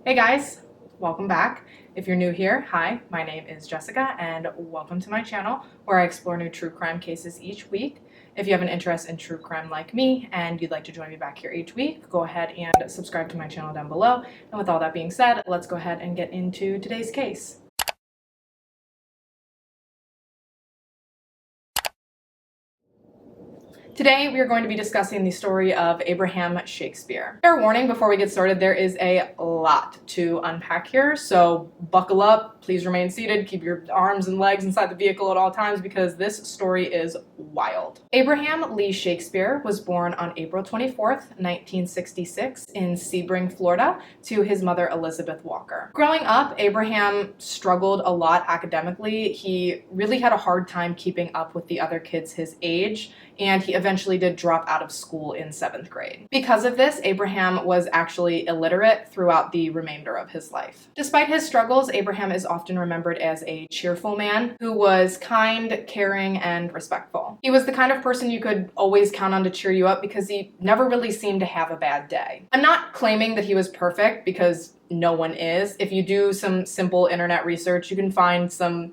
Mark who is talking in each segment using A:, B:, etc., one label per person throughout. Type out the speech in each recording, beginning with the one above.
A: Hey guys, welcome back. If you're new here, hi, my name is Jessica and welcome to my channel where I explore new true crime cases each week. If you have an interest in true crime like me and you'd like to join me back here each week, go ahead and subscribe to my channel down below. And with all that being said, let's go ahead and get into today's case. Today, we are going to be discussing the story of Abraham Shakespeare. Fair warning before we get started, there is a lot to unpack here, so buckle up, please remain seated, keep your arms and legs inside the vehicle at all times because this story is wild. Abraham Lee Shakespeare was born on April 24th, 1966 in Sebring, Florida, to his mother Elizabeth Walker. Growing up, Abraham struggled a lot academically. He really had a hard time keeping up with the other kids his age, and he eventually did drop out of school in 7th grade. Because of this, Abraham was actually illiterate throughout the remainder of his life. Despite his struggles, Abraham is often remembered as a cheerful man who was kind, caring, and respectful. He was the kind of person you could always count on to cheer you up because he never really seemed to have a bad day. I'm not claiming that he was perfect because no one is. If you do some simple internet research, you can find some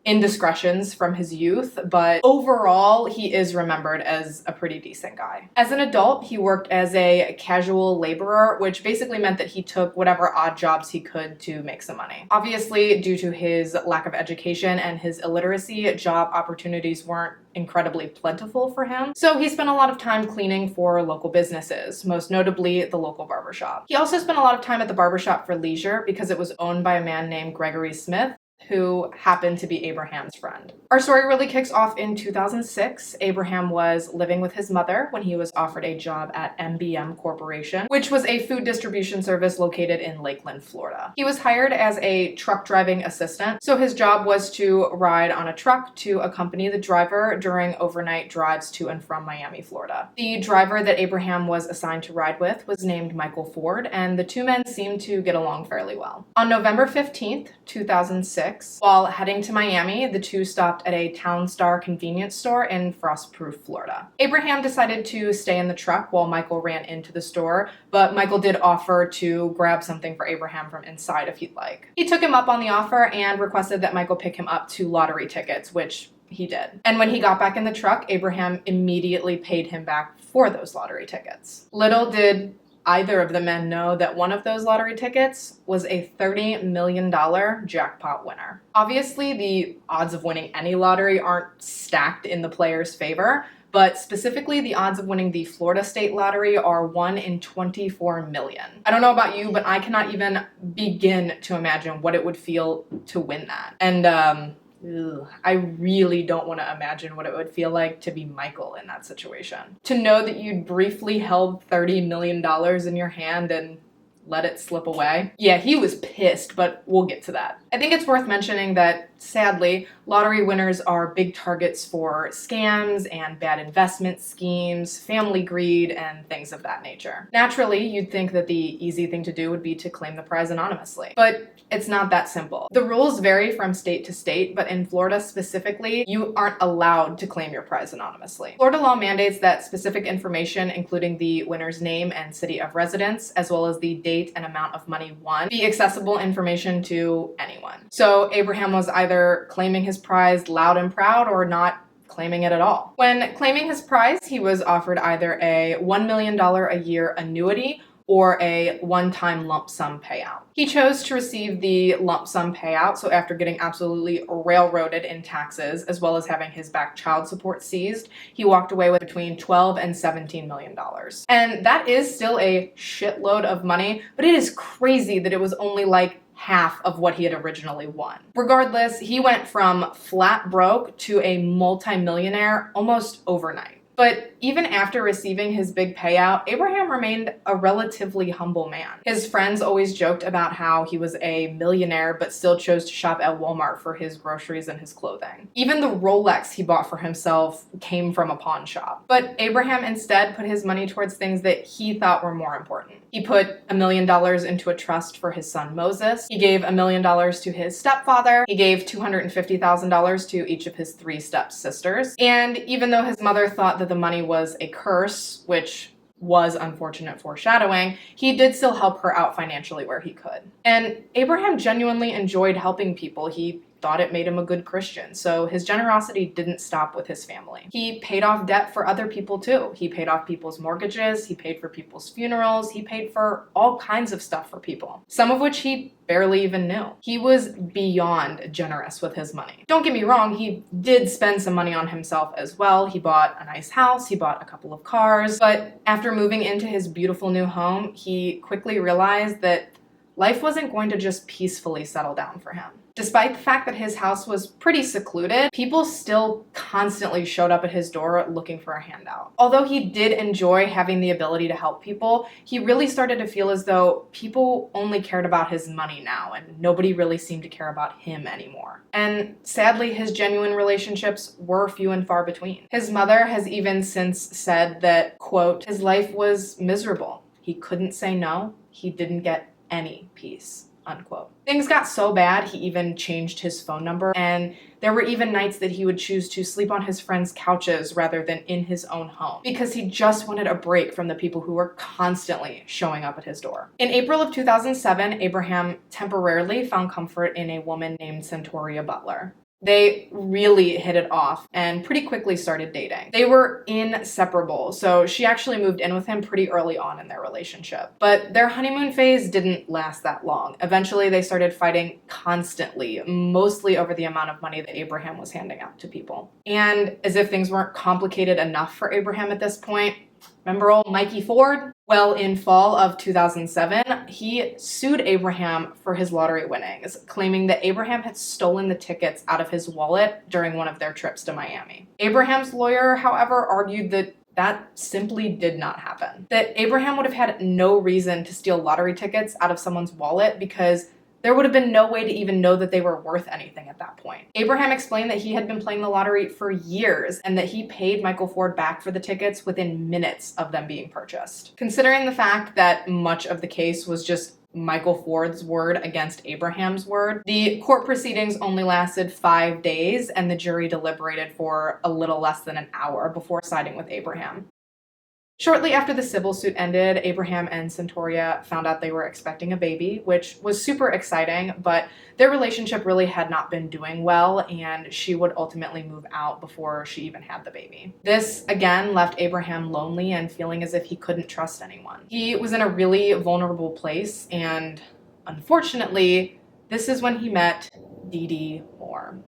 A: indiscretions from his youth, but overall, he is remembered as a pretty decent guy. As an adult, he worked as a casual laborer, which basically meant that he took whatever odd jobs he could to make some money. Obviously, due to his lack of education and his illiteracy, job opportunities weren't incredibly plentiful for him, so he spent a lot of time cleaning for local businesses, most notably the local barbershop. He also spent a lot of time at the barbershop for leisure because it was owned by a man named Gregory Smith, who happened to be Abraham's friend. Our story really kicks off in 2006. Abraham was living with his mother when he was offered a job at MBM Corporation, which was a food distribution service located in Lakeland, Florida. He was hired as a truck driving assistant, so his job was to ride on a truck to accompany the driver during overnight drives to and from Miami, Florida. The driver that Abraham was assigned to ride with was named Michael Ford, and the two men seemed to get along fairly well. On November 15th, 2006, while heading to Miami, the two stopped at a Town Star convenience store in Frostproof, Florida. Abraham decided to stay in the truck while Michael ran into the store, but Michael did offer to grab something for Abraham from inside if he'd like. He took him up on the offer and requested that Michael pick him up 2 lottery tickets, which he did. And when he got back in the truck, Abraham immediately paid him back for those lottery tickets. Little did either of the men know that one of those lottery tickets was a $30 million jackpot winner. Obviously, the odds of winning any lottery aren't stacked in the player's favor, but specifically the odds of winning the Florida State Lottery are 1 in 24 million. I don't know about you, but I cannot even begin to imagine what it would feel to win that. And I really don't want to imagine what it would feel like to be Michael in that situation. To know that you'd briefly held $30 million in your hand and let it slip away. Yeah, he was pissed, but we'll get to that. I think it's worth mentioning that, sadly, lottery winners are big targets for scams and bad investment schemes, family greed, and things of that nature. Naturally, you'd think that the easy thing to do would be to claim the prize anonymously, but it's not that simple. The rules vary from state to state, but in Florida specifically, you aren't allowed to claim your prize anonymously. Florida law mandates that specific information, including the winner's name and city of residence, as well as the date and amount of money won, be accessible information to anyone. So Abraham was either claiming his prize loud and proud or not claiming it at all. When claiming his prize, he was offered either a $1 million a year annuity or a one-time lump sum payout. He chose to receive the lump sum payout, so after getting absolutely railroaded in taxes, as well as having his back child support seized, he walked away with between $12 and $17 million. And that is still a shitload of money, but it is crazy that it was only like half of what he had originally won. Regardless, he went from flat broke to a multi-millionaire almost overnight. But even after receiving his big payout, Abraham remained a relatively humble man. His friends always joked about how he was a millionaire but still chose to shop at Walmart for his groceries and his clothing. Even the Rolex he bought for himself came from a pawn shop. But Abraham instead put his money towards things that he thought were more important. He put $1 million into a trust for his son Moses. He gave $1 million to his stepfather. He gave $250,000 to each of his 3 stepsisters. And even though his mother thought that the money was a curse, which was unfortunate foreshadowing, he did still help her out financially where he could. And Abraham genuinely enjoyed helping people. He thought it made him a good Christian, so his generosity didn't stop with his family. He paid off debt for other people too. He paid off people's mortgages, he paid for people's funerals, he paid for all kinds of stuff for people, some of which he barely even knew. He was beyond generous with his money. Don't get me wrong, he did spend some money on himself as well. He bought a nice house, he bought a couple of cars, but after moving into his beautiful new home, he quickly realized that life wasn't going to just peacefully settle down for him. Despite the fact that his house was pretty secluded, people still constantly showed up at his door looking for a handout. Although he did enjoy having the ability to help people, he really started to feel as though people only cared about his money now, and nobody really seemed to care about him anymore. And sadly, his genuine relationships were few and far between. His mother has even since said that, quote, his life was miserable. He couldn't say no. He didn't get any peace. Unquote. Things got so bad, he even changed his phone number, and there were even nights that he would choose to sleep on his friends' couches rather than in his own home, because he just wanted a break from the people who were constantly showing up at his door. In April of 2007, Abraham temporarily found comfort in a woman named Centoria Butler. They really hit it off and pretty quickly started dating. They were inseparable, so she actually moved in with him pretty early on in their relationship. But their honeymoon phase didn't last that long. Eventually, they started fighting constantly, mostly over the amount of money that Abraham was handing out to people. And as if things weren't complicated enough for Abraham at this point, remember old Mikey Ford? Well, in fall of 2007, he sued Abraham for his lottery winnings, claiming that Abraham had stolen the tickets out of his wallet during one of their trips to Miami. Abraham's lawyer, however, argued that that simply did not happen. That Abraham would have had no reason to steal lottery tickets out of someone's wallet because there would have been no way to even know that they were worth anything at that point. Abraham explained that he had been playing the lottery for years and that he paid Michael Ford back for the tickets within minutes of them being purchased. Considering the fact that much of the case was just Michael Ford's word against Abraham's word, the court proceedings only lasted 5 days and the jury deliberated for a little less than an hour before siding with Abraham. Shortly after the civil suit ended, Abraham and Centoria found out they were expecting a baby, which was super exciting, but their relationship really had not been doing well, and she would ultimately move out before she even had the baby. This, again, left Abraham lonely and feeling as if he couldn't trust anyone. He was in a really vulnerable place, and unfortunately, this is when he met Dede Moore.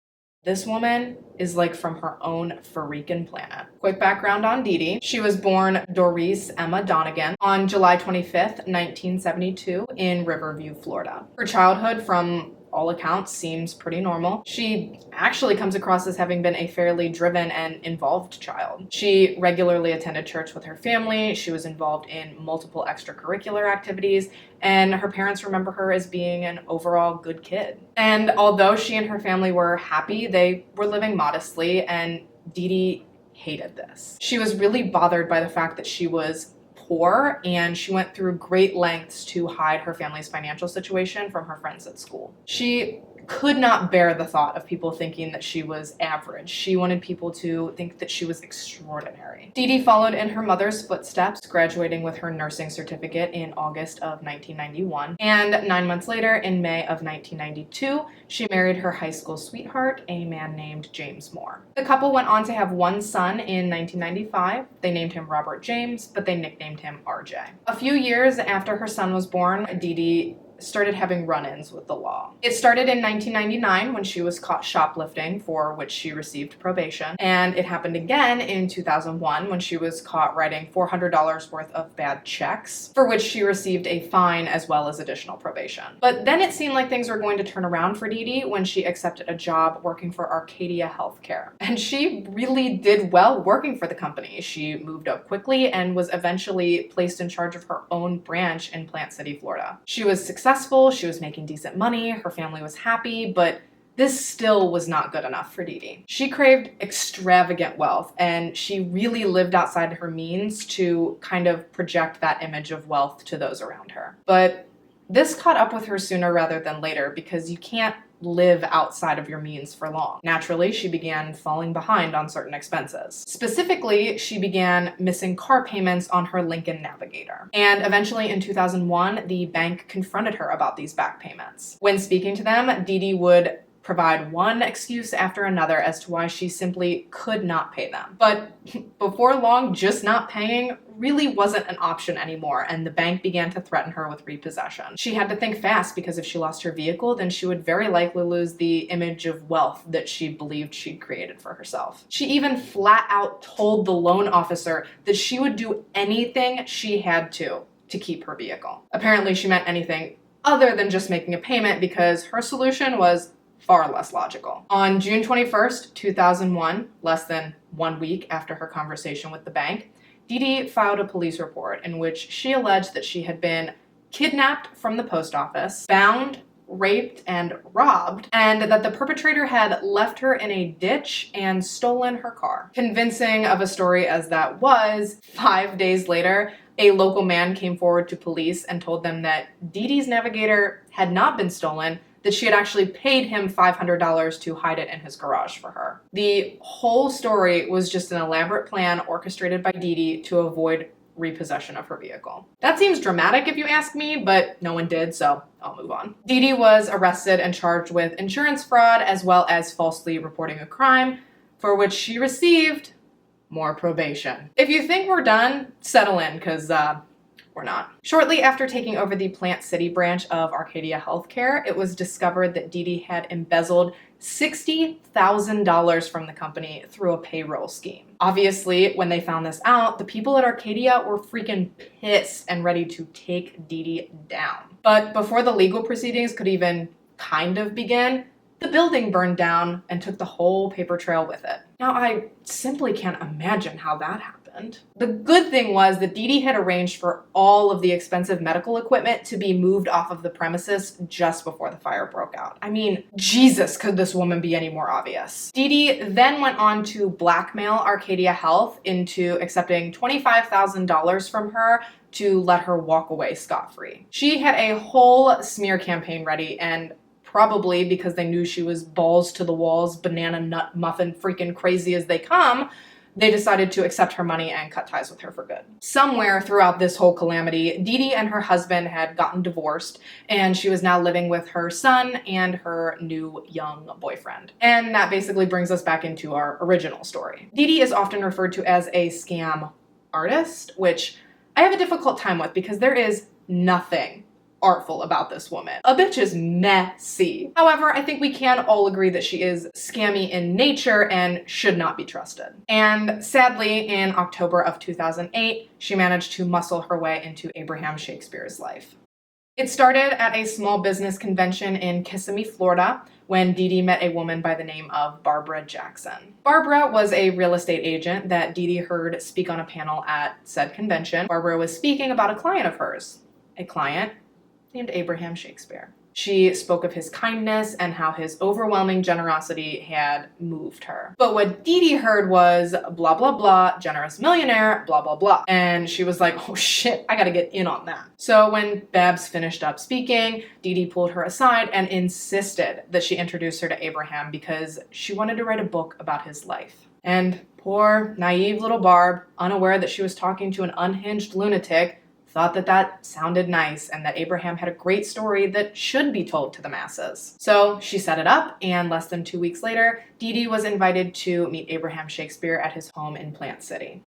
A: This woman is like from her own freaking planet. Quick background on Dede. She was born Doris Emma Donegan on July 25th, 1972 in Riverview, Florida. Her childhood, from all accounts, seems pretty normal. She actually comes across as having been a fairly driven and involved child. She regularly attended church with her family, she was involved in multiple extracurricular activities, and her parents remember her as being an overall good kid. And although she and her family were happy, they were living modestly, and Dede hated this. She was really bothered by the fact that she was poor, and she went through great lengths to hide her family's financial situation from her friends at school. She could not bear the thought of people thinking that she was average. She wanted people to think that she was extraordinary. Dede followed in her mother's footsteps, graduating with her nursing certificate in August of 1991. And 9 months later, in May of 1992, she married her high school sweetheart, a man named James Moore. The couple went on to have one son in 1995. They named him Robert James, but they nicknamed him RJ. A few years after her son was born, Dede started having run-ins with the law. It started in 1999 when she was caught shoplifting, for which she received probation, and it happened again in 2001 when she was caught writing $400 worth of bad checks, for which she received a fine as well as additional probation. But then it seemed like things were going to turn around for Dede when she accepted a job working for Arcadia Healthcare. And she really did well working for the company. She moved up quickly and was eventually placed in charge of her own branch in Plant City, Florida. She was successful, she was making decent money, her family was happy, but this still was not good enough for Dede. She craved extravagant wealth, and she really lived outside her means to kind of project that image of wealth to those around her. But this caught up with her sooner rather than later, because you can't live outside of your means for long. Naturally, she began falling behind on certain expenses. Specifically, she began missing car payments on her Lincoln Navigator. And eventually in 2001, the bank confronted her about these back payments. When speaking to them, Dede would provide one excuse after another as to why she simply could not pay them. But before long, just not paying really wasn't an option anymore, and the bank began to threaten her with repossession. She had to think fast because if she lost her vehicle, then she would very likely lose the image of wealth that she believed she'd created for herself. She even flat out told the loan officer that she would do anything she had to keep her vehicle. Apparently, she meant anything other than just making a payment because her solution was far less logical. On June 21st, 2001, less than 1 week after her conversation with the bank, Dede filed a police report in which she alleged that she had been kidnapped from the post office, bound, raped, and robbed, and that the perpetrator had left her in a ditch and stolen her car. Convincing of a story as that was, 5 days later, a local man came forward to police and told them that Dede's Navigator had not been stolen, that she had actually paid him $500 to hide it in his garage for her. The whole story was just an elaborate plan orchestrated by Dede to avoid repossession of her vehicle. That seems dramatic if you ask me, but no one did, so I'll move on. Dede was arrested and charged with insurance fraud as well as falsely reporting a crime, for which she received more probation. If you think we're done, settle in, because we're not. Shortly after taking over the Plant City branch of Arcadia Healthcare, it was discovered that Dede had embezzled $60,000 from the company through a payroll scheme. Obviously, when they found this out, the people at Arcadia were freaking pissed and ready to take Dede down. But before the legal proceedings could even kind of begin, the building burned down and took the whole paper trail with it. Now, I simply can't imagine how that happened. The good thing was that Dede had arranged for all of the expensive medical equipment to be moved off of the premises just before the fire broke out. I mean, Jesus, could this woman be any more obvious? Dede then went on to blackmail Arcadia Health into accepting $25,000 from her to let her walk away scot-free. She had a whole smear campaign ready, and probably because they knew she was balls to the walls, banana nut muffin freaking crazy as they come, they decided to accept her money and cut ties with her for good. Somewhere throughout this whole calamity, Dede and her husband had gotten divorced, and she was now living with her son and her new young boyfriend. And that basically brings us back into our original story. Dede is often referred to as a scam artist, which I have a difficult time with because there is nothing artful about this woman. A bitch is messy. However, I think we can all agree that she is scammy in nature and should not be trusted. And sadly, in October of 2008, she managed to muscle her way into Abraham Shakespeare's life. It started at a small business convention in Kissimmee, Florida, when Dede met a woman by the name of Barbara Jackson. Barbara was a real estate agent that Dede heard speak on a panel at said convention. Barbara was speaking about a client of hers, a client named Abraham Shakespeare. She spoke of his kindness and how his overwhelming generosity had moved her. But what Dede heard was blah, blah, blah, generous millionaire, blah, blah, blah. And she was like, oh shit, I gotta get in on that. So when Babs finished up speaking, Dede pulled her aside and insisted that she introduce her to Abraham because she wanted to write a book about his life. And poor, naive little Barb, unaware that she was talking to an unhinged lunatic, thought that that sounded nice and that Abraham had a great story that should be told to the masses. So she set it up, and less than 2 weeks later, Dede was invited to meet Abraham Shakespeare at his home in Plant City.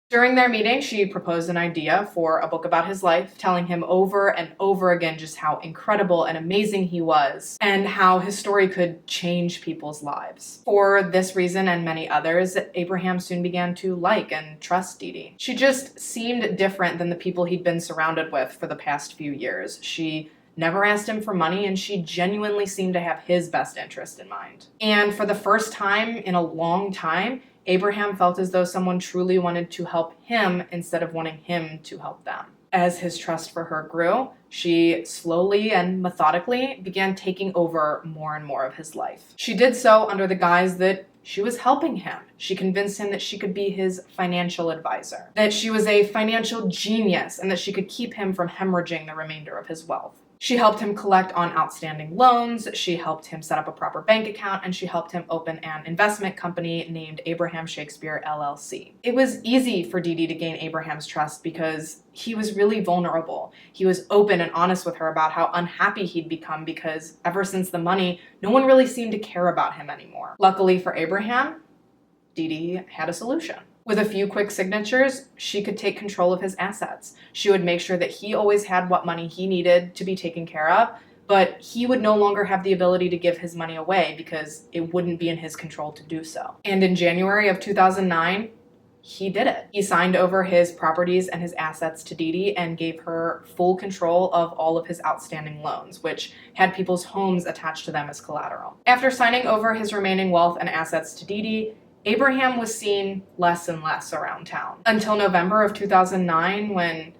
A: During their meeting, she proposed an idea for a book about his life, telling him over and over again just how incredible and amazing he was, and how his story could change people's lives. For this reason and many others, Abraham soon began to like and trust Dede. She just seemed different than the people he'd been surrounded with for the past few years. She never asked him for money, and she genuinely seemed to have his best interest in mind. And for the first time in a long time, Abraham felt as though someone truly wanted to help him instead of wanting him to help them. As his trust for her grew, she slowly and methodically began taking over more and more of his life. She did so under the guise that she was helping him, She convinced him that she could be his financial advisor, that she was a financial genius, and that she could keep him from hemorrhaging the remainder of his wealth. She helped him collect on outstanding loans, she helped him set up a proper bank account, and she helped him open an investment company named Abraham Shakespeare LLC. It was easy for Dede to gain Abraham's trust because he was really vulnerable. He was open and honest with her about how unhappy he'd become because ever since the money, no one really seemed to care about him anymore. Luckily for Abraham, Dede had a solution. With a few quick signatures, she could take control of his assets. She would make sure that he always had what money he needed to be taken care of, but he would no longer have the ability to give his money away because it wouldn't be in his control to do so. And in January of 2009, he did it. He signed over his properties and his assets to Dede and gave her full control of all of his outstanding loans, which had people's homes attached to them as collateral. After signing over his remaining wealth and assets to Dede, Abraham was seen less and less around town until November of 2009, when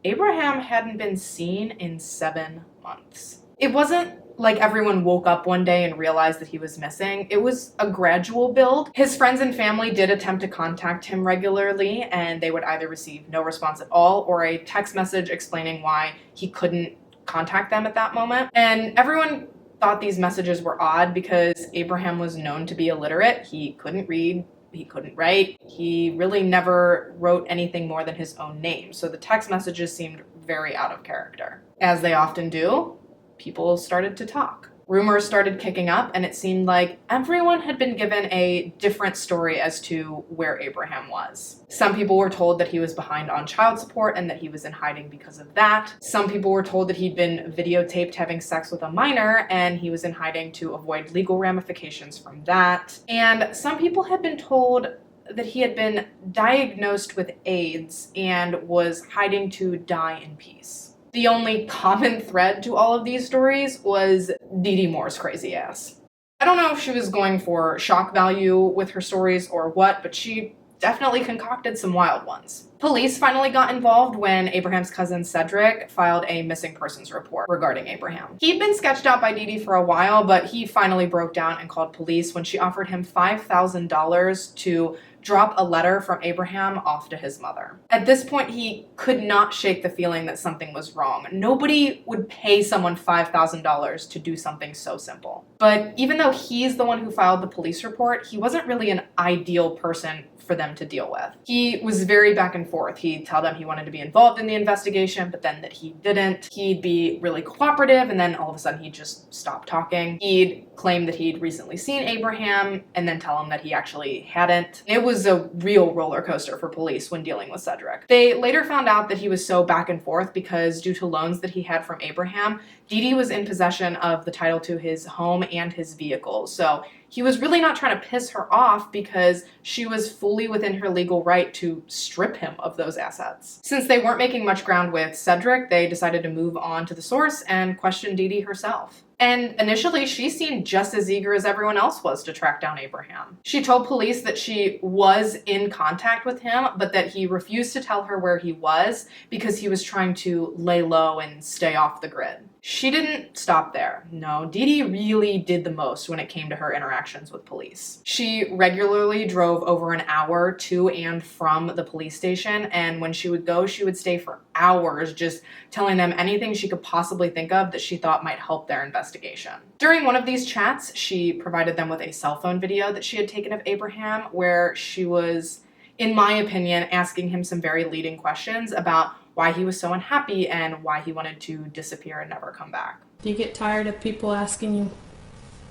A: Abraham hadn't been seen in 7 months. It wasn't like everyone woke up one day and realized that he was missing. It was a gradual build. His friends and family did attempt to contact him regularly, and they would either receive no response at all or a text message explaining why he couldn't contact them at that moment. And everyone thought these messages were odd because Abraham was known to be illiterate. He couldn't read, he couldn't write. He really never wrote anything more than his own name, so the text messages seemed very out of character. As they often do, people started to talk. Rumors started kicking up, and it seemed like everyone had been given a different story as to where Abraham was. Some people were told that he was behind on child support and that he was in hiding because of that. Some people were told that he'd been videotaped having sex with a minor and he was in hiding to avoid legal ramifications from that. And some people had been told that he had been diagnosed with AIDS and was hiding to die in peace. The only common thread to all of these stories was Dede Moore's crazy ass. I don't know if she was going for shock value with her stories or what, but she definitely concocted some wild ones. Police finally got involved when Abraham's cousin Cedric filed a missing persons report regarding Abraham. He'd been sketched out by Dede for a while, but he finally broke down and called police when she offered him $5,000 to drop a letter from Abraham off to his mother. At this point, he could not shake the feeling that something was wrong. Nobody would pay someone $5,000 to do something so simple. But even though he's the one who filed the police report, he wasn't really an ideal person for them to deal with. He was very back and forth. He'd tell them he wanted to be involved in the investigation, but then that he didn't. He'd be really cooperative, and then all of a sudden he'd just stop talking. He'd claim that he'd recently seen Abraham, and then tell him that he actually hadn't. It was a real roller coaster for police when dealing with Cedric. They later found out that he was so back and forth because due to loans that he had from Abraham, Dede was in possession of the title to his home and his vehicle. So he was really not trying to piss her off because she was fully within her legal right to strip him of those assets. Since they weren't making much ground with Cedric, they decided to move on to the source and question Dede herself. And initially, she seemed just as eager as everyone else was to track down Abraham. She told police that she was in contact with him, but that he refused to tell her where he was because he was trying to lay low and stay off the grid. She didn't stop there. No, Dede really did the most when it came to her interactions with police. She regularly drove over an hour to and from the police station, and when she would go, she would stay for hours just telling them anything she could possibly think of that she thought might help their investigation. During one of these chats, she provided them with a cell phone video that she had taken of Abraham, where she was, in my opinion, asking him some very leading questions about why he was so unhappy and why he wanted to disappear and never come back.
B: Do you get tired of people asking you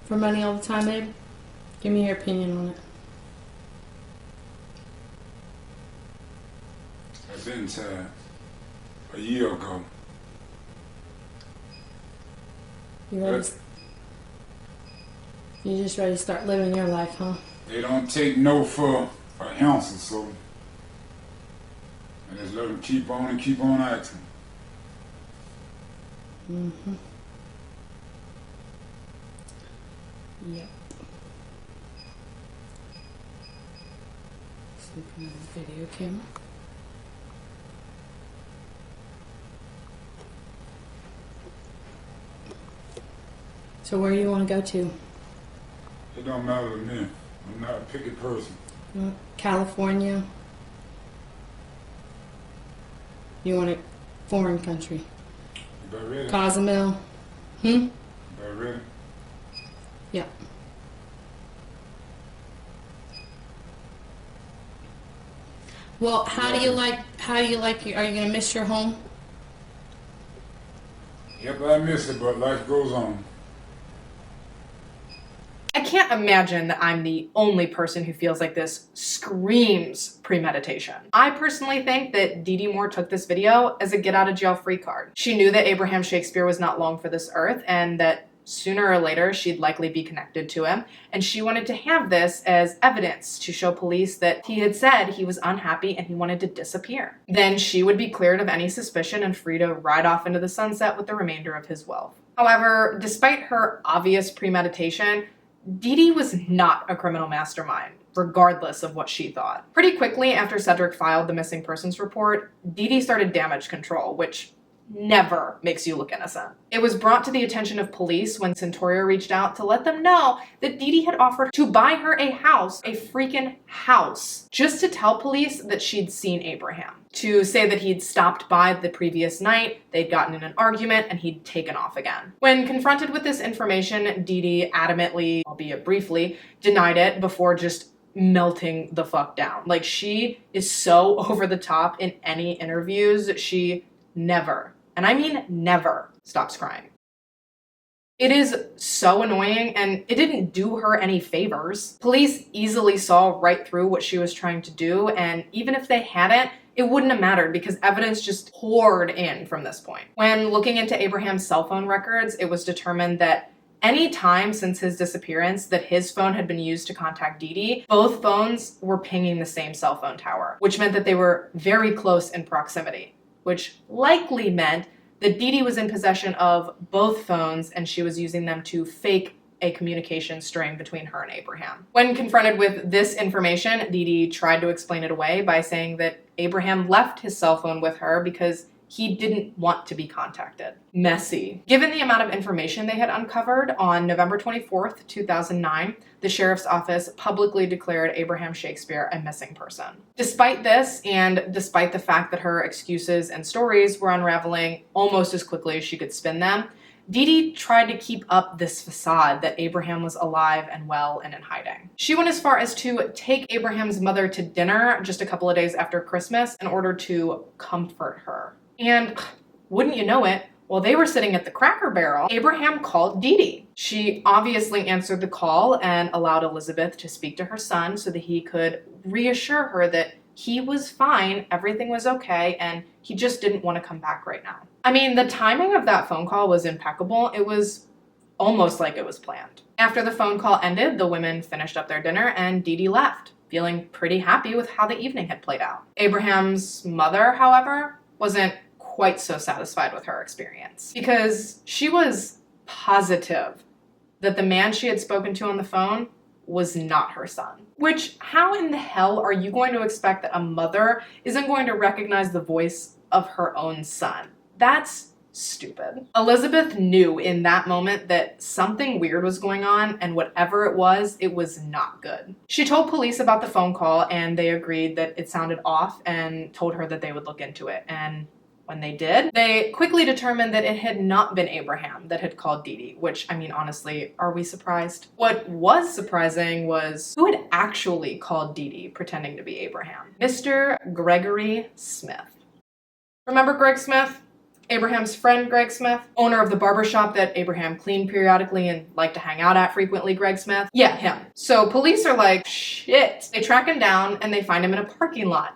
B: for money all the time, Abe? Give me your opinion on it.
C: I've been tired a year ago.
B: You just ready to start living your life, huh?
C: They don't take no for an ounce or so. And just let them keep on and keep on acting.
B: Mm-hmm. Yep. Sleeping on the video camera. So where do you want to go to?
C: It don't matter to me. I'm not a picky person.
B: California. You want a foreign country?
C: You about ready?
B: Cozumel.
C: About ready?
B: Yeah. Well, how do you like are you gonna miss your home?
C: Yep, I miss it, but life goes on.
A: I can't imagine that I'm the only person who feels like this screams premeditation. I personally think that Dede Moore took this video as a get out of jail free card. She knew that Abraham Shakespeare was not long for this earth and that sooner or later she'd likely be connected to him, and she wanted to have this as evidence to show police that he had said he was unhappy and he wanted to disappear. Then she would be cleared of any suspicion and free to ride off into the sunset with the remainder of his wealth. However, despite her obvious premeditation, Dede was not a criminal mastermind, regardless of what she thought. Pretty quickly after Cedric filed the missing persons report, Dede started damage control, which never makes you look innocent. It was brought to the attention of police when Centaurio reached out to let them know that Dede had offered to buy her a house, a freaking house, just to tell police that she'd seen Abraham. To say that he'd stopped by the previous night, they'd gotten in an argument, and he'd taken off again. When confronted with this information, Dede adamantly, albeit briefly, denied it before just melting the fuck down. Like, she is so over the top in any interviews, she never, and I mean never, stops crying. It is so annoying, and it didn't do her any favors. Police easily saw right through what she was trying to do, and even if they hadn't, it wouldn't have mattered because evidence just poured in from this point. When looking into Abraham's cell phone records, it was determined that any time since his disappearance that his phone had been used to contact Dede, both phones were pinging the same cell phone tower, which meant that they were very close in proximity, which likely meant that Dede was in possession of both phones and she was using them to fake a communication string between her and Abraham. When confronted with this information, Dede tried to explain it away by saying that Abraham left his cell phone with her because he didn't want to be contacted. Messy. Given the amount of information they had uncovered, on November 24th, 2009, the sheriff's office publicly declared Abraham Shakespeare a missing person. Despite this, and despite the fact that her excuses and stories were unraveling almost as quickly as she could spin them, Dede tried to keep up this facade that Abraham was alive and well and in hiding. She went as far as to take Abraham's mother to dinner just a couple of days after Christmas in order to comfort her. And wouldn't you know it, while they were sitting at the Cracker Barrel, Abraham called Dede. She obviously answered the call and allowed Elizabeth to speak to her son so that he could reassure her that he was fine, everything was okay, and he just didn't want to come back right now. I mean, the timing of that phone call was impeccable. It was almost like it was planned. After the phone call ended, the women finished up their dinner and Dede left, feeling pretty happy with how the evening had played out. Abraham's mother, however, wasn't quite so satisfied with her experience because she was positive that the man she had spoken to on the phone was not her son. Which, how in the hell are you going to expect that a mother isn't going to recognize the voice of her own son? That's stupid. Elizabeth knew in that moment that something weird was going on, and whatever it was not good. She told police about the phone call, and they agreed that it sounded off and told her that they would look into it. And when they did, they quickly determined that it had not been Abraham that had called Dede, which, I mean, honestly, are we surprised? What was surprising was who had actually called Dede pretending to be Abraham. Mr. Gregory Smith. Remember Greg Smith? Abraham's friend Greg Smith? Owner of the barbershop that Abraham cleaned periodically and liked to hang out at frequently, Greg Smith? Yeah, him. So police are like, shit. They track him down and they find him in a parking lot,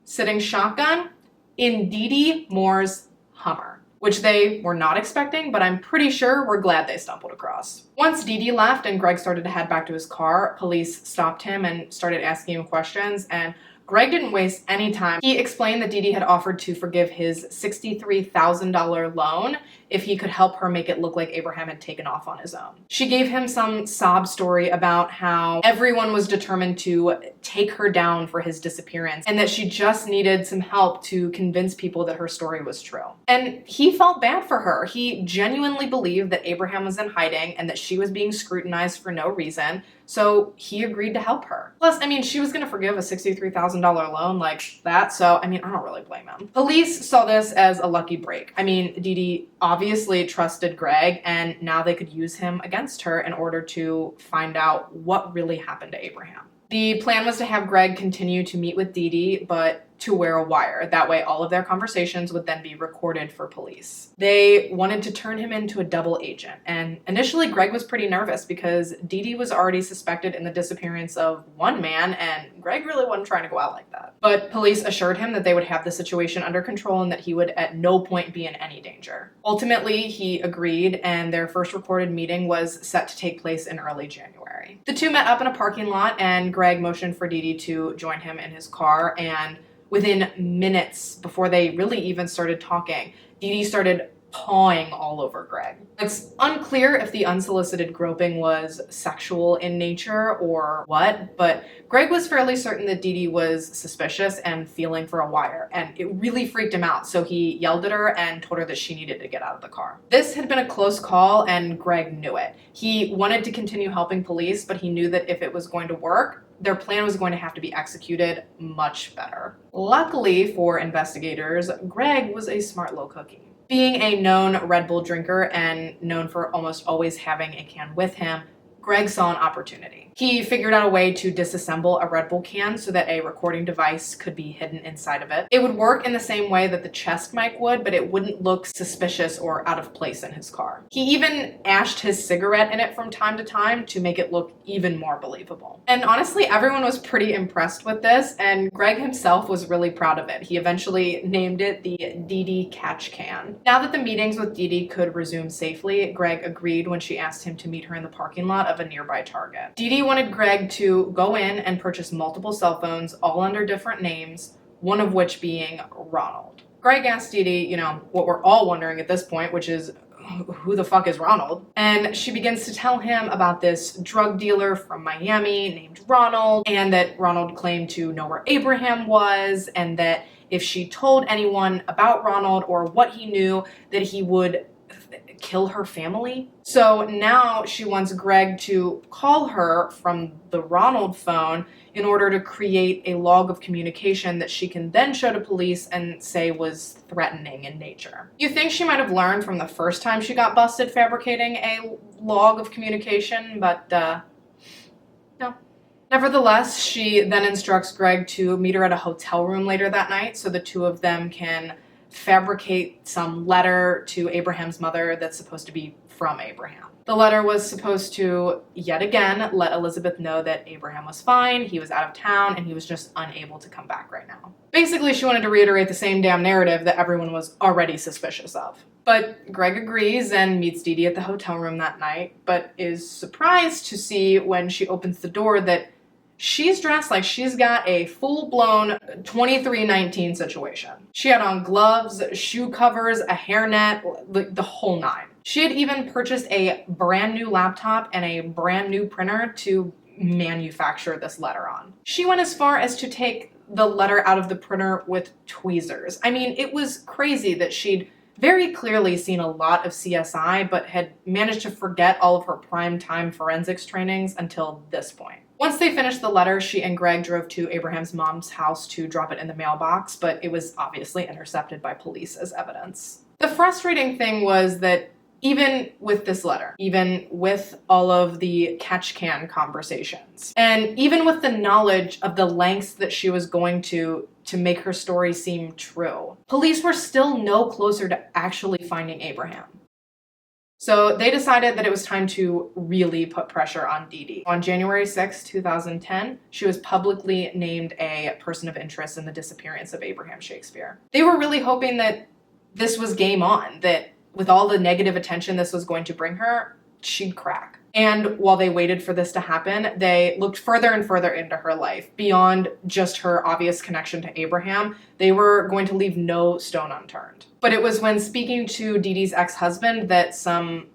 A: sitting shotgun in Dede Moore's Hummer, which they were not expecting, but I'm pretty sure we're glad they stumbled across. Once Dede left and Greg started to head back to his car, police stopped him and started asking him questions, and Greg didn't waste any time. He explained that Dede had offered to forgive his $63,000 loan if he could help her make it look like Abraham had taken off on his own. She gave him some sob story about how everyone was determined to take her down for his disappearance and that she just needed some help to convince people that her story was true. And he felt bad for her. He genuinely believed that Abraham was in hiding and that she was being scrutinized for no reason. so he agreed to help her. Plus, I mean, she was gonna forgive a $63,000 loan like that, so I mean, I don't really blame him. Police saw this as a lucky break. I mean, Dede obviously trusted Greg, and now they could use him against her in order to find out what really happened to Abraham. The plan was to have Greg continue to meet with Dede, but to wear a wire. That way all of their conversations would then be recorded for police. They wanted to turn him into a double agent, and initially Greg was pretty nervous because Dede was already suspected in the disappearance of one man, and Greg really wasn't trying to go out like that. But police assured him that they would have the situation under control and that he would at no point be in any danger. Ultimately, he agreed, and their first recorded meeting was set to take place in early January. The two met up in a parking lot, and Greg motioned for Dede to join him in his car, and within minutes before they really even started talking, Dede started pawing all over Greg. It's unclear if the unsolicited groping was sexual in nature or what, but Greg was fairly certain that Dede was suspicious and feeling for a wire, and it really freaked him out, so he yelled at her and told her that she needed to get out of the car. This had been a close call, and Greg knew it. He wanted to continue helping police, but he knew that if it was going to work, their plan was going to have to be executed much better. Luckily for investigators, Greg was a smart little cookie. Being a known Red Bull drinker and known for almost always having a can with him, Greg saw an opportunity. He figured out a way to disassemble a Red Bull can so that a recording device could be hidden inside of it. It would work in the same way that the chest mic would, but it wouldn't look suspicious or out of place in his car. He even ashed his cigarette in it from time to time to make it look even more believable. And honestly, everyone was pretty impressed with this, and Greg himself was really proud of it. He eventually named it the Dede Catch Can. Now that the meetings with Dede could resume safely, Greg agreed when she asked him to meet her in the parking lot of a nearby Target. Dede wanted Greg to go in and purchase multiple cell phones, all under different names, one of which being Ronald. Greg asked Dede, what we're all wondering at this point, which is, who the fuck is Ronald? And she begins to tell him about this drug dealer from Miami named Ronald, and that Ronald claimed to know where Abraham was, and that if she told anyone about Ronald or what he knew, that he would kill her family. So now she wants Greg to call her from the Ronald phone in order to create a log of communication that she can then show to police and say was threatening in nature. You think she might have learned from the first time she got busted fabricating a log of communication, but no. Nevertheless, she then instructs Greg to meet her at a hotel room later that night so the two of them can fabricate some letter to Abraham's mother that's supposed to be from Abraham. The letter was supposed to, yet again, let Elizabeth know that Abraham was fine, he was out of town, and he was just unable to come back right now. Basically, she wanted to reiterate the same damn narrative that everyone was already suspicious of. But Greg agrees and meets Dede at the hotel room that night, but is surprised to see when she opens the door that she's dressed like she's got a full-blown 2319 situation. She had on gloves, shoe covers, a hairnet, the whole nine. She had even purchased a brand new laptop and a brand new printer to manufacture this letter on. She went as far as to take the letter out of the printer with tweezers. I mean, it was crazy that she'd very clearly seen a lot of CSI, but had managed to forget all of her prime-time forensics trainings until this point. Once they finished the letter, she and Greg drove to Abraham's mom's house to drop it in the mailbox, but it was obviously intercepted by police as evidence. The frustrating thing was that even with this letter, even with all of the catch can conversations, and even with the knowledge of the lengths that she was going to make her story seem true, police were still no closer to actually finding Abraham. So they decided that it was time to really put pressure on Dede. On January 6, 2010, she was publicly named a person of interest in the disappearance of Abraham Shakespeare. They were really hoping that this was game on, that with all the negative attention this was going to bring her, she'd crack. And while they waited for this to happen, they looked further and further into her life. Beyond just her obvious connection to Abraham, they were going to leave no stone unturned. But it was when speaking to Dede's ex-husband that some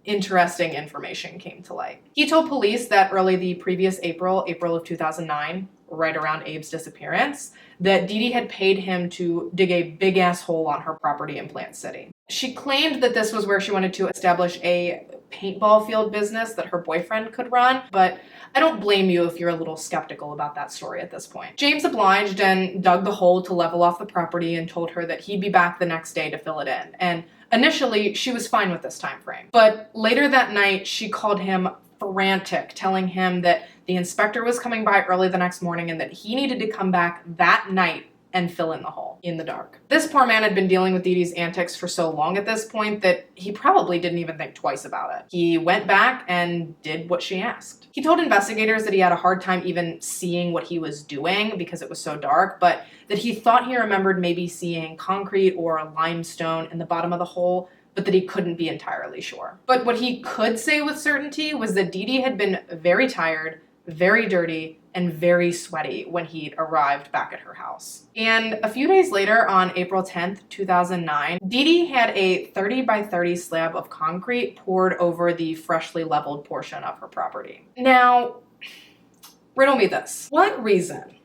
A: interesting information came to light. He told police that early the previous April of 2009, right around Abe's disappearance, that Dede had paid him to dig a big-ass hole on her property in Plant City. She claimed that this was where she wanted to establish a paintball field business that her boyfriend could run, but I don't blame you if you're a little skeptical about that story at this point. James obliged and dug the hole to level off the property and told her that he'd be back the next day to fill it in. And initially, she was fine with this time frame. But later that night, she called him frantic, telling him that the inspector was coming by early the next morning and that he needed to come back that night and fill in the hole in the dark. This poor man had been dealing with Dede's antics for so long at this point that he probably didn't even think twice about it. He went back and did what she asked. He told investigators that he had a hard time even seeing what he was doing because it was so dark, but that he thought he remembered maybe seeing concrete or limestone in the bottom of the hole, but that he couldn't be entirely sure. But what he could say with certainty was that Dede had been very tired, very dirty, and very sweaty when he'd arrived back at her house. And a few days later, on April 10th, 2009, Dede had a 30 by 30 slab of concrete poured over the freshly leveled portion of her property. Now, riddle me this. What reason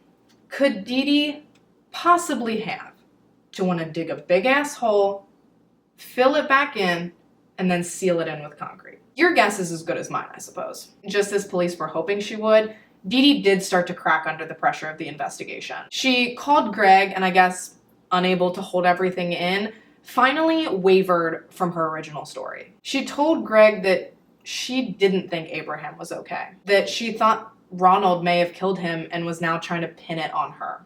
A: could Dede possibly have to want to dig a big-ass hole, fill it back in, and then seal it in with concrete? Your guess is as good as mine, I suppose. Just as police were hoping she would, Dede did start to crack under the pressure of the investigation. She called Greg and, I guess, unable to hold everything in, finally wavered from her original story. She told Greg that she didn't think Abraham was okay, that she thought Ronald may have killed him and was now trying to pin it on her.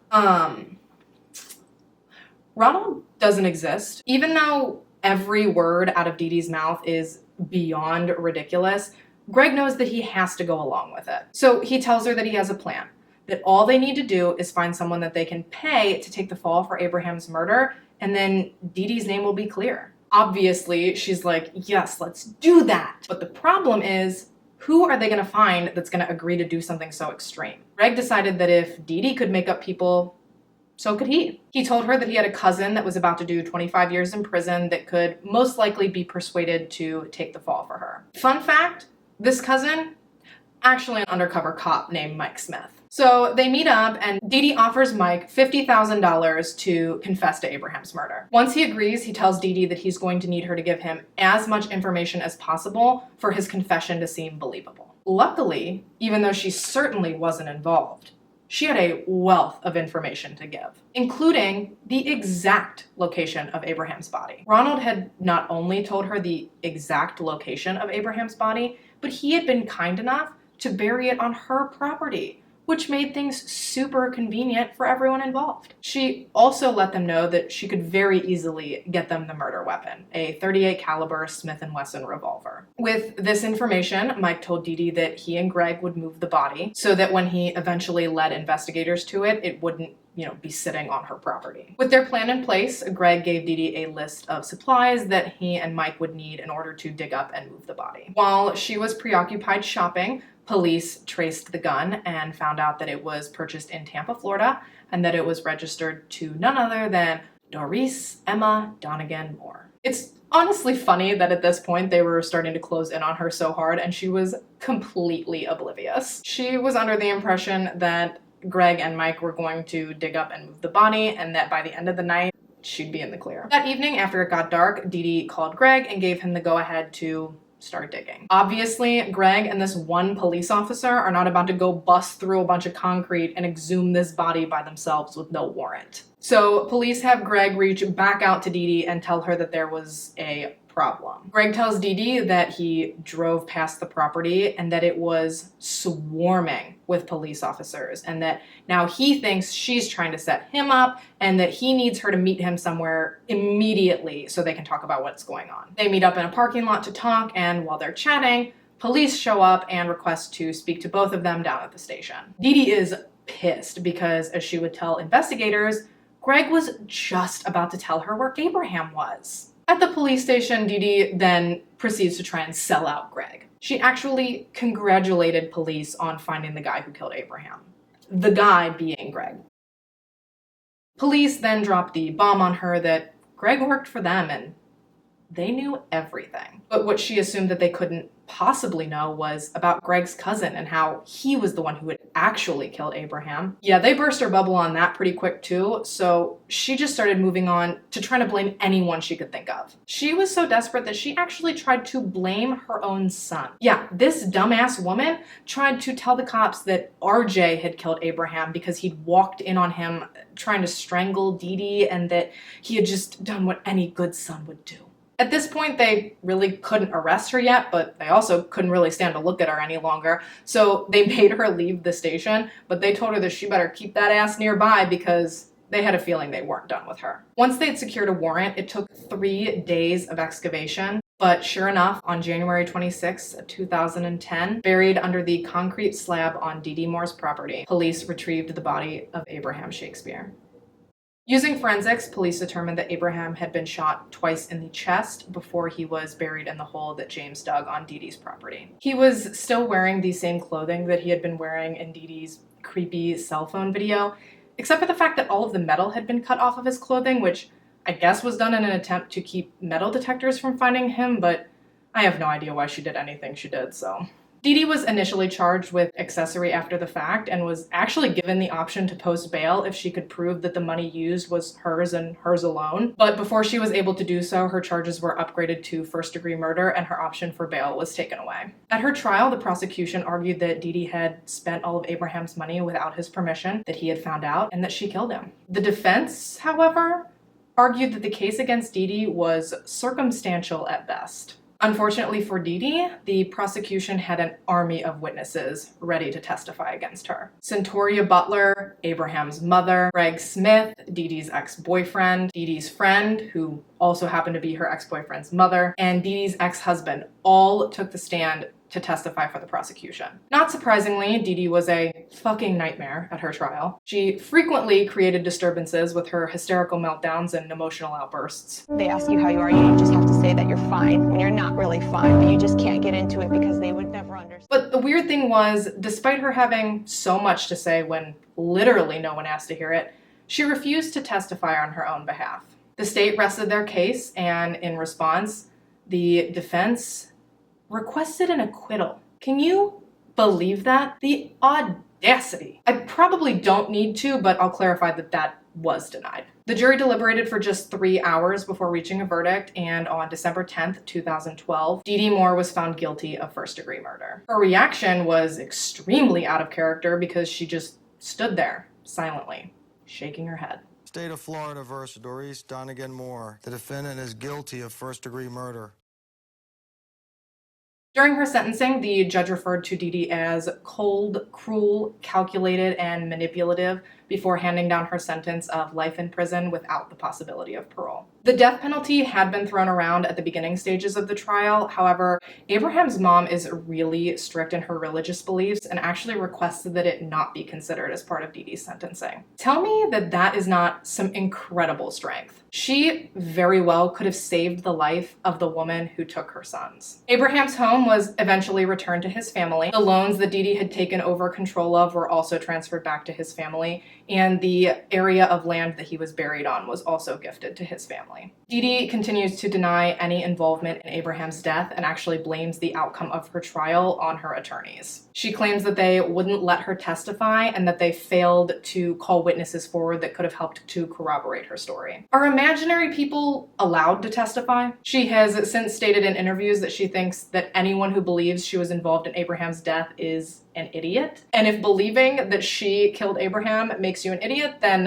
A: Ronald doesn't exist. Even though every word out of Dede's mouth is beyond ridiculous, Greg knows that he has to go along with it. So he tells her that he has a plan, that all they need to do is find someone that they can pay to take the fall for Abraham's murder, and then Dede's name will be clear. Obviously, she's like, yes, let's do that. But the problem is, who are they going to find that's going to agree to do something so extreme? Greg decided that if Dede could make up people, so could he. He told her that he had a cousin that was about to do 25 years in prison that could most likely be persuaded to take the fall for her. Fun fact, this cousin, actually an undercover cop named Mike Smith. So they meet up and Dede offers Mike $50,000 to confess to Abraham's murder. Once he agrees, he tells Dede that he's going to need her to give him as much information as possible for his confession to seem believable. Luckily, even though she certainly wasn't involved, she had a wealth of information to give, including the exact location of Abraham's body. Ronald had not only told her the exact location of Abraham's body, but he had been kind enough to bury it on her property, which made things super convenient for everyone involved. She also let them know that she could very easily get them the murder weapon, a .38 caliber Smith & Wesson revolver. With this information, Mike told Dede that he and Greg would move the body so that when he eventually led investigators to it, it wouldn't be sitting on her property. With their plan in place, Greg gave Dede a list of supplies that he and Mike would need in order to dig up and move the body. While she was preoccupied shopping, police traced the gun and found out that it was purchased in Tampa, Florida, and that it was registered to none other than Doris Emma Donegan Moore. It's honestly funny that at this point they were starting to close in on her so hard and she was completely oblivious. She was under the impression that Greg and Mike were going to dig up and move the body and that by the end of the night, she'd be in the clear. That evening, after it got dark, Dede called Greg and gave him the go-ahead to start digging. Obviously, Greg and this one police officer are not about to go bust through a bunch of concrete and exhume this body by themselves with no warrant. So police have Greg reach back out to Dede and tell her that there was a problem. Greg tells Dede that he drove past the property and that it was swarming with police officers and that now he thinks she's trying to set him up and that he needs her to meet him somewhere immediately so they can talk about what's going on. They meet up in a parking lot to talk, and while they're chatting, police show up and request to speak to both of them down at the station. Dede is pissed because, as she would tell investigators, Greg was just about to tell her where Abraham was. At the police station, Dede then proceeds to try and sell out Greg. She actually congratulated police on finding the guy who killed Abraham. The guy being Greg. Police then dropped the bomb on her that Greg worked for them and they knew everything. But what she assumed that they couldn't possibly know was about Greg's cousin and how he was the one who had actually killed Abraham. Yeah, they burst her bubble on that pretty quick too, so she just started moving on to trying to blame anyone she could think of. She was so desperate that she actually tried to blame her own son. Yeah, this dumbass woman tried to tell the cops that RJ had killed Abraham because he'd walked in on him trying to strangle Dede and that he had just done what any good son would do. At this point, they really couldn't arrest her yet, but they also couldn't really stand to look at her any longer. So they made her leave the station, but they told her that she better keep that ass nearby because they had a feeling they weren't done with her. Once they'd secured a warrant, it took 3 days of excavation. But sure enough, on January 26, 2010, buried under the concrete slab on Dede Moore's property, police retrieved the body of Abraham Shakespeare. Using forensics, police determined that Abraham had been shot twice in the chest before he was buried in the hole that James dug on Dede's property. He was still wearing the same clothing that he had been wearing in Dede's creepy cell phone video, except for the fact that all of the metal had been cut off of his clothing, which I guess was done in an attempt to keep metal detectors from finding him, but I have no idea why she did anything she did, so. Dede was initially charged with accessory after the fact and was actually given the option to post bail if she could prove that the money used was hers and hers alone. But before she was able to do so, her charges were upgraded to first-degree murder and her option for bail was taken away. At her trial, the prosecution argued that Dede had spent all of Abraham's money without his permission, that he had found out, and that she killed him. The defense, however, argued that the case against Dede was circumstantial at best. Unfortunately for Dede, the prosecution had an army of witnesses ready to testify against her. Centauria Butler, Abraham's mother, Greg Smith, Dede's ex-boyfriend, Dede's friend, who also happened to be her ex-boyfriend's mother, and Dede's ex-husband all took the stand to testify for the prosecution. Not surprisingly, Dede was a fucking nightmare at her trial. She frequently created disturbances with her hysterical meltdowns and emotional outbursts.
D: They ask you how you are, you just have to say that you're fine when you're not really fine, but you just can't get into it because they would never understand.
A: But the weird thing was, despite her having so much to say when literally no one asked to hear it, she refused to testify on her own behalf. The state rested their case, and in response, the defense requested an acquittal. Can you believe that? The audacity. I probably don't need to, but I'll clarify that that was denied. The jury deliberated for just 3 hours before reaching a verdict, and on December 10th, 2012, Dede Moore was found guilty of first-degree murder. Her reaction was extremely out of character because she just stood there, silently, shaking her head.
E: State of Florida versus Doris Donegan Moore. The defendant is guilty of first-degree murder.
A: During her sentencing, the judge referred to Dede as cold, cruel, calculated, and manipulative before handing down her sentence of life in prison without the possibility of parole. The death penalty had been thrown around at the beginning stages of the trial. However, Abraham's mom is really strict in her religious beliefs and actually requested that it not be considered as part of Dede's sentencing. Tell me that that is not some incredible strength. She very well could have saved the life of the woman who took her sons. Abraham's home was eventually returned to his family. The loans that Dede had taken over control of were also transferred back to his family, and the area of land that he was buried on was also gifted to his family. Dede continues to deny any involvement in Abraham's death and actually blames the outcome of her trial on her attorneys. She claims that they wouldn't let her testify and that they failed to call witnesses forward that could have helped to corroborate her story. Are imaginary people allowed to testify? She has since stated in interviews that she thinks that anyone who believes she was involved in Abraham's death is an idiot. And if believing that she killed Abraham makes you an idiot, then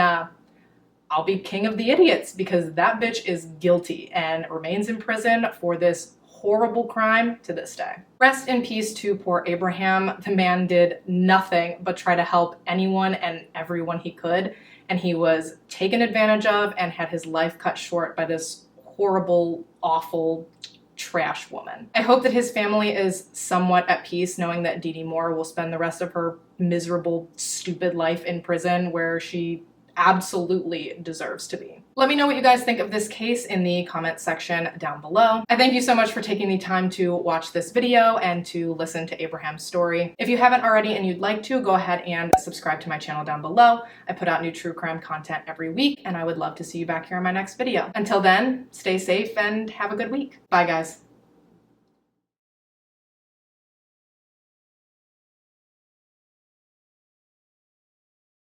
A: I'll be king of the idiots because that bitch is guilty and remains in prison for this horrible crime to this day. Rest in peace to poor Abraham. The man did nothing but try to help anyone and everyone he could, and he was taken advantage of and had his life cut short by this horrible, awful, trash woman. I hope that his family is somewhat at peace knowing that Dede Moore will spend the rest of her miserable, stupid life in prison where she absolutely deserves to be. Let me know what you guys think of this case in the comment section down below. I thank you so much for taking the time to watch this video and to listen to Abraham's story. If you haven't already and you'd like to, go ahead and subscribe to my channel down below. I put out new true crime content every week, and I would love to see you back here in my next video. Until then, stay safe and have a good week. Bye, guys.